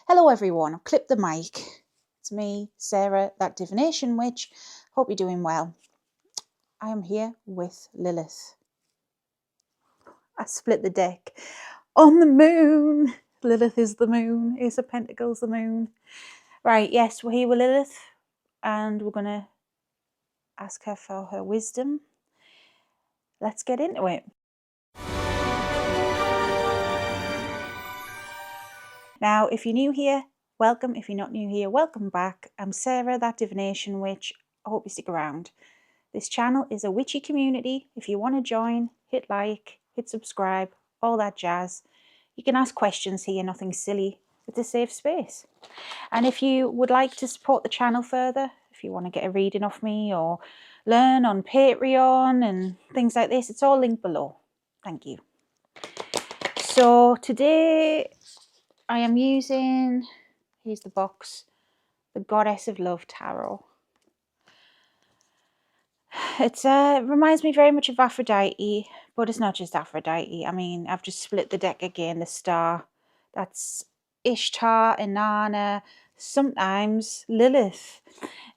Hello everyone, I've clipped the mic. It's me, Sarah, that divination witch. Hope you're doing well. I am here with Lilith. I split the deck on the moon. Lilith is the moon. Ace of Pentacles, the moon. Right, yes, we're here with Lilith and we're going to ask her for her wisdom. Let's get into it. Now, if you're new here, welcome. If you're not new here, welcome back. I'm Sarah, that divination witch. I hope you stick around. This channel is a witchy community. If you want to join, hit like, hit subscribe, all that jazz. You can ask questions here, nothing silly. It's a safe space. And if you would like to support the channel further, if you want to get a reading off me or learn on Patreon and things like this, it's all linked below. Thank you. So today I am using, here's the box, the Goddess of Love Tarot. It reminds me very much of Aphrodite, but it's not just Aphrodite. I mean, I've just split the deck again, the star. That's Ishtar, Inanna, sometimes Lilith.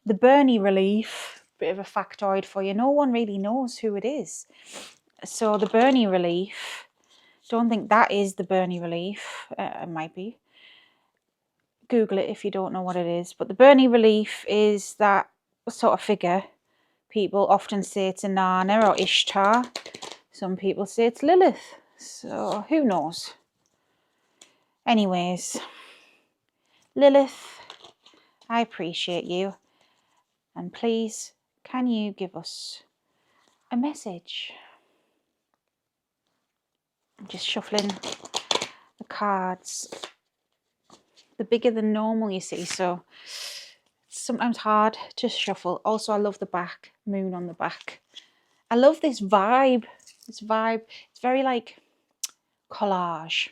The Bernie relief, bit of a factoid for you. No one really knows who it is. So the Bernie relief, don't think that is the Bernie relief. It might be. Google it if you don't know what it is. But the Bernie relief is that sort of figure. People often say it's Inanna or Ishtar. Some people say it's Lilith. So who knows? Anyways, Lilith, I appreciate you. And please, can you give us a message? I'm just shuffling the cards. They're bigger than normal, you see, so it's sometimes hard to shuffle. Also, I love the back, moon on the back. I love this vibe. It's very like collage.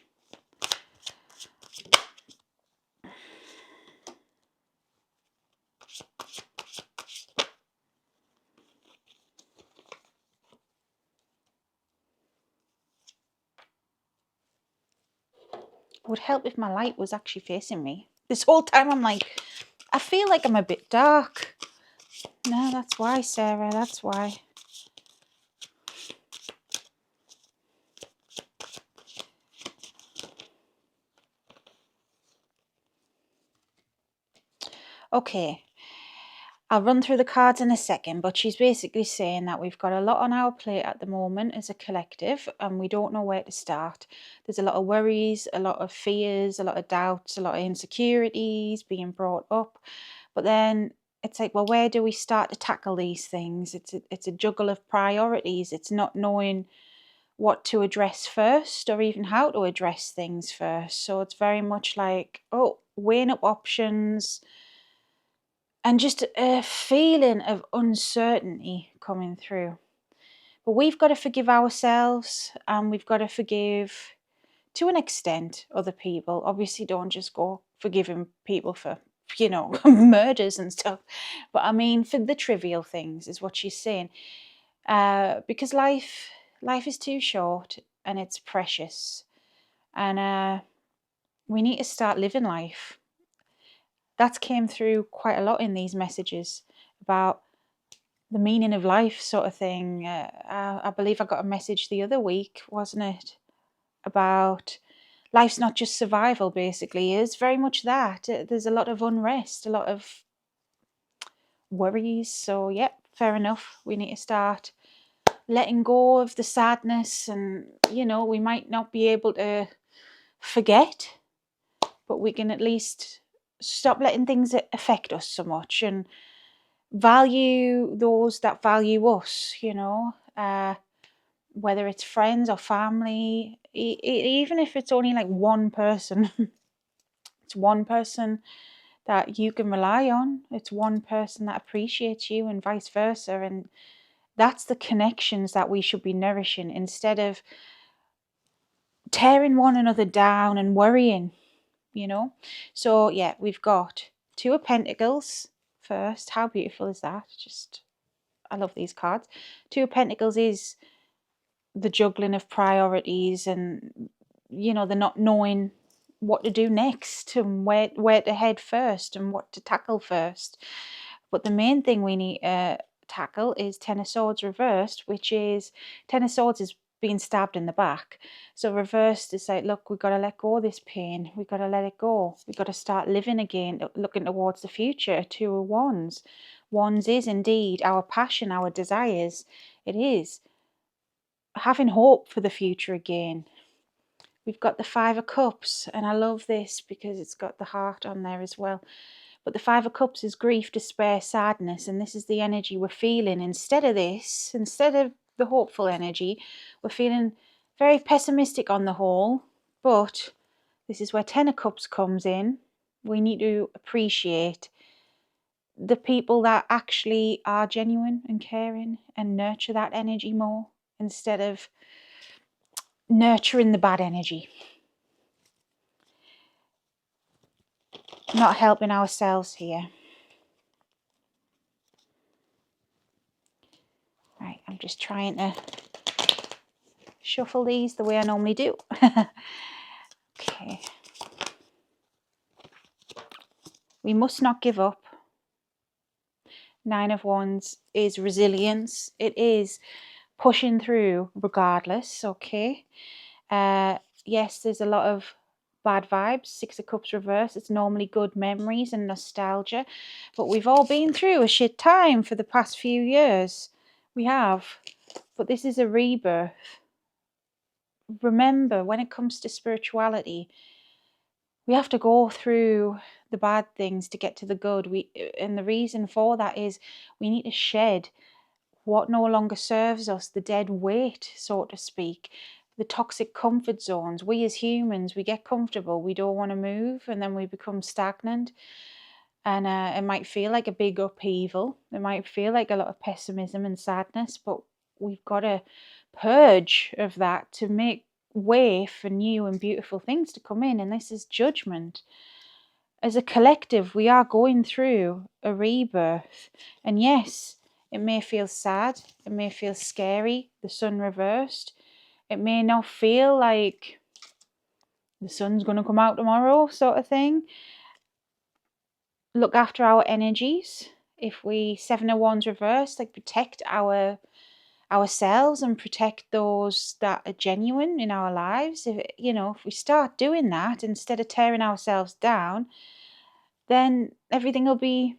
It would help if my light was actually facing me. This whole time I'm like, I feel like I'm a bit dark. No, that's why, Sarah, that's why. Okay, I'll run through the cards in a second, but she's basically saying that we've got a lot on our plate at the moment as a collective and we don't know where to start. There's a lot of worries, a lot of fears, a lot of doubts, a lot of insecurities being brought up. But then it's like, well, where do we start to tackle these things? It's a juggle of priorities. It's not knowing what to address first or even how to address things first. So it's very much like, oh, weighing up options, and just a feeling of uncertainty coming through. But we've got to forgive ourselves and we've got to forgive, to an extent, other people. Obviously, don't just go forgiving people for, you know, murders and stuff. But I mean, for the trivial things is what she's saying. Because life is too short and it's precious. And we need to start living life. That came through quite a lot in these messages about the meaning of life sort of thing. I believe I got a message the other week, wasn't it? About life's not just survival, basically. It's very much that. There's a lot of unrest, a lot of worries. So, yeah, fair enough. We need to start letting go of the sadness and, you know, we might not be able to forget, but we can at least stop letting things affect us so much and value those that value us, you know, whether it's friends or family, even if it's only like one person. It's one person that you can rely on. It's one person that appreciates you and vice versa. And that's the connections that we should be nourishing instead of tearing one another down and worrying, you know. So yeah, we've got Two of Pentacles first. How beautiful is that? Just, I love these cards. Two of Pentacles is the juggling of priorities and, you know, the not knowing what to do next and where to head first and what to tackle first. But the main thing we need to tackle is Ten of Swords reversed, which is Ten of Swords is being stabbed in the back. So reversed is like, look, we've got to let go of this pain. We've got to let it go. We've got to start living again, looking towards the future. Two of Wands. Wands is indeed our passion, our desires. It is having hope for the future again. We've got the Five of Cups, and I love this because it's got the heart on there as well. But the Five of Cups is grief, despair, sadness, and this is the energy we're feeling. Instead of this, instead of the hopeful energy, we're feeling very pessimistic on the whole. But this is where Ten of Cups comes in. We need to appreciate the people that actually are genuine and caring and nurture that energy more instead of nurturing the bad energy. Not helping ourselves here. Right, I'm just trying to shuffle these the way I normally do. Okay. We must not give up. Nine of Wands is resilience. It is pushing through regardless, okay? Yes, there's a lot of bad vibes. Six of Cups reverse. It's normally good memories and nostalgia. But we've all been through a shit time for the past few years. We have. But this is a rebirth. Remember, when it comes to spirituality, we have to go through the bad things to get to the good. And the reason for that is we need to shed what no longer serves us, the dead weight, so to speak, the toxic comfort zones. We as humans, we get comfortable, we don't want to move, and then we become stagnant. And it might feel like a big upheaval. It might feel like a lot of pessimism and sadness, but we've got to purge of that to make way for new and beautiful things to come in. And this is judgment. As a collective, we are going through a rebirth. And yes, it may feel sad. It may feel scary. The sun reversed. It may not feel like the sun's going to come out tomorrow, sort of thing. Look after our energies. If we Seven of Wands reversed, like protect ourselves and protect those that are genuine in our lives. If we start doing that instead of tearing ourselves down, then everything will be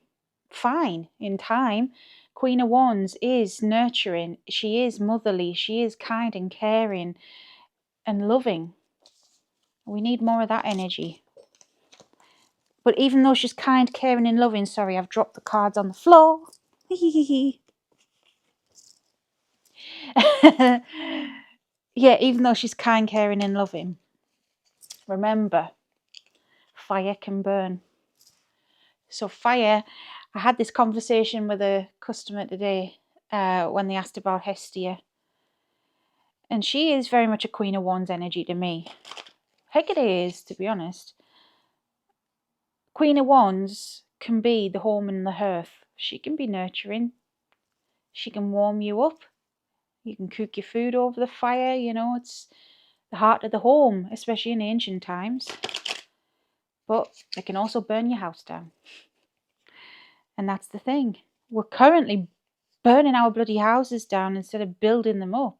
fine in time. Queen of Wands is nurturing. She is motherly. She is kind and caring and loving. We need more of that energy. But even though she's kind, caring and loving, sorry, I've dropped the cards on the floor. Yeah, even though she's kind, caring and loving, remember, fire can burn. So fire, I had this conversation with a customer today when they asked about Hestia. And she is very much a Queen of Wands energy to me. Heck, it is, to be honest. Queen of Wands can be the home and the hearth. She can be nurturing. She can warm you up. You can cook your food over the fire. It's the heart of the home, especially in ancient times. But it can also burn your house down. And that's the thing. We're currently burning our bloody houses down instead of building them up.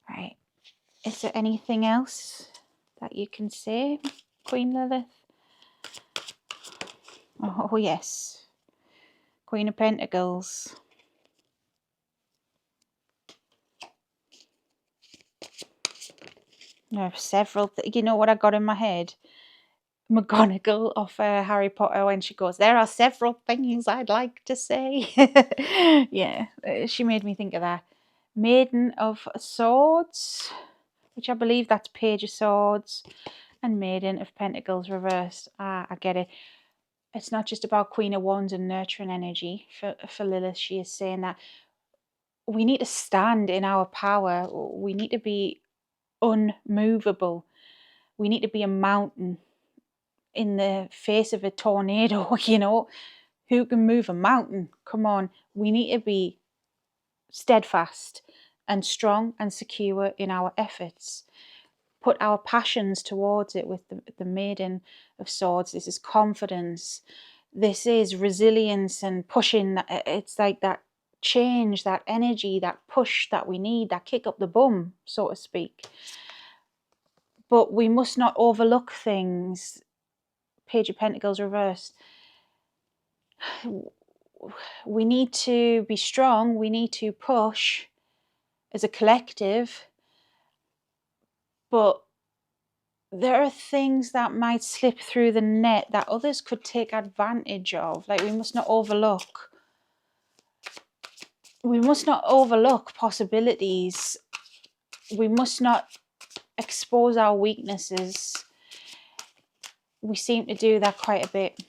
Right. Is there anything else that you can say, Queen Lilith? Oh, yes. Queen of Pentacles. There are several. You know what I got in my head? McGonagall off Harry Potter when she goes, there are several things I'd like to say. Yeah, she made me think of that. Maiden of Swords, which I believe that's Page of Swords, and Maiden of Pentacles reversed. I get it. It's not just about Queen of Wands and nurturing energy. For Lilith, she is saying that we need to stand in our power. We need to be unmovable. We need to be a mountain in the face of a tornado. Who can move a mountain? Come on, we need to be steadfast and strong and secure in our efforts. Put our passions towards it with the Maiden of Swords. This is confidence. This is resilience and pushing. It's like that change, that energy, that push that we need, that kick up the bum, so to speak. But we must not overlook things. Page of Pentacles reversed. We need to be strong. We need to push as a collective. But there are things that might slip through the net that others could take advantage of. Like, we must not overlook. We must not overlook possibilities. We must not expose our weaknesses. We seem to do that quite a bit.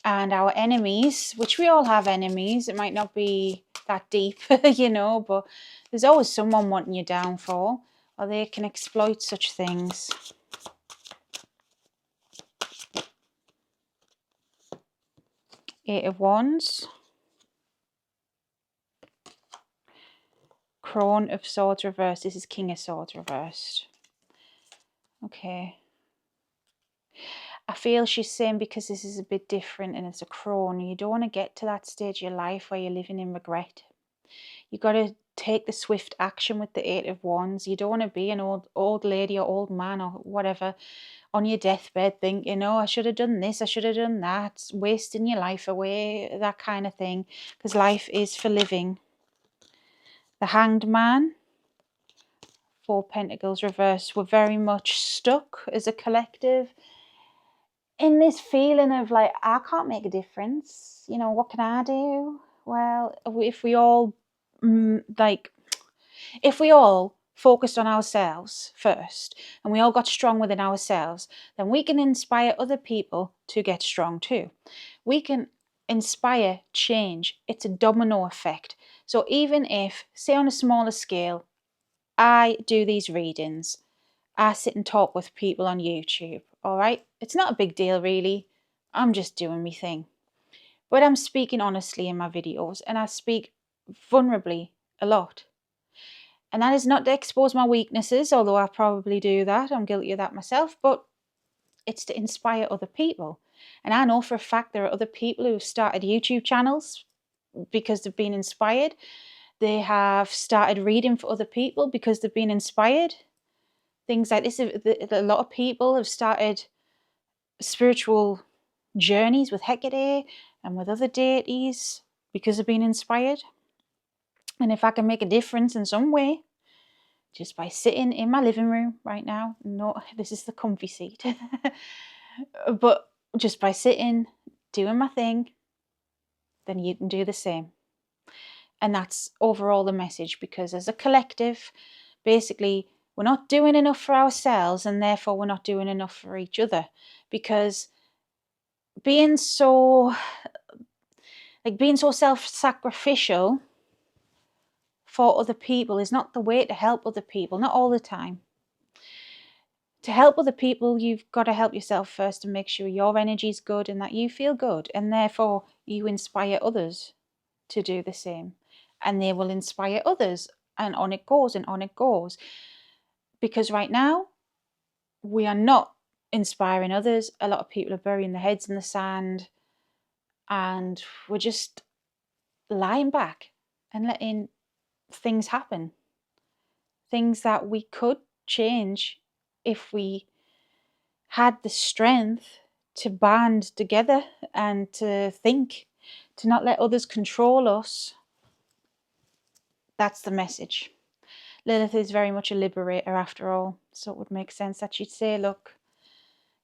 And our enemies, which we all have enemies, it might not be that deep, you know, but there's always someone wanting your downfall, or they can exploit such things. Eight of Wands. Crone of Swords reversed. This is King of Swords reversed. Okay. I feel she's saying, because this is a bit different and it's a crone, you don't want to get to that stage of your life where you're living in regret. You got to take the swift action with the Eight of Wands. You don't want to be an old lady or old man or whatever on your deathbed thinking, oh, I should have done this, I should have done that, wasting your life away, that kind of thing, because life is for living. The Hanged Man. Four Pentacles reversed. We're very much stuck as a collective in this feeling of like, I can't make a difference. You know, what can I do? Well, if we all if we all focused on ourselves first and we all got strong within ourselves, then we can inspire other people to get strong too. We can inspire change. It's a domino effect. So even if, say on a smaller scale, I do these readings, I sit and talk with people on YouTube, all right? It's not a big deal, really. I'm just doing my thing. But I'm speaking honestly in my videos, and I speak vulnerably a lot. And that is not to expose my weaknesses, although I probably do that. I'm guilty of that myself, but it's to inspire other people. And I know for a fact there are other people who have started YouTube channels because they've been inspired. They have started reading for other people because they've been inspired. Things like this. A lot of people have started spiritual journeys with Hecate and with other deities because they've been inspired. And if I can make a difference in some way, just by sitting in my living room right now, no, this is the comfy seat, but just by sitting, doing my thing, then you can do the same. And that's overall the message, because as a collective, basically, we're not doing enough for ourselves, and therefore we're not doing enough for each other, because being so self-sacrificial for other people is not the way to help other people, not all the time. To help other people, you've got to help yourself first and make sure your energy is good and that you feel good, and therefore you inspire others to do the same, and they will inspire others, and on it goes and on it goes. Because right now we are not inspiring others. A lot of people are burying their heads in the sand, and we're just lying back and letting things happen, things that we could change if we had the strength to band together and to think, to not let others control us. That's the message. Lilith is very much a liberator after all, so it would make sense that she'd say, look,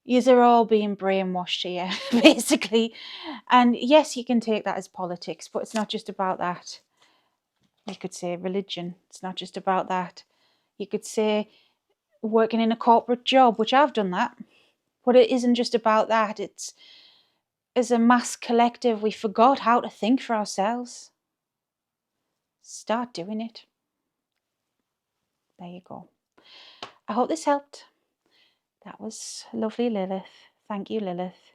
yous are all being brainwashed here, basically. And yes, you can take that as politics, but it's not just about that. You could say religion, it's not just about that. You could say working in a corporate job, which I've done that. But it isn't just about that. It's, as a mass collective, we forgot how to think for ourselves. Start doing it. There you go. I hope this helped. That was lovely, Lilith. Thank you, Lilith.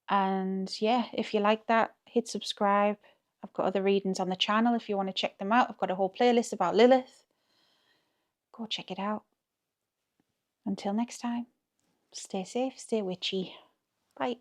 And yeah, if you like that, hit subscribe. I've got other readings on the channel if you want to check them out. I've got a whole playlist about Lilith. Go check it out. Until next time, stay safe, stay witchy. Bye.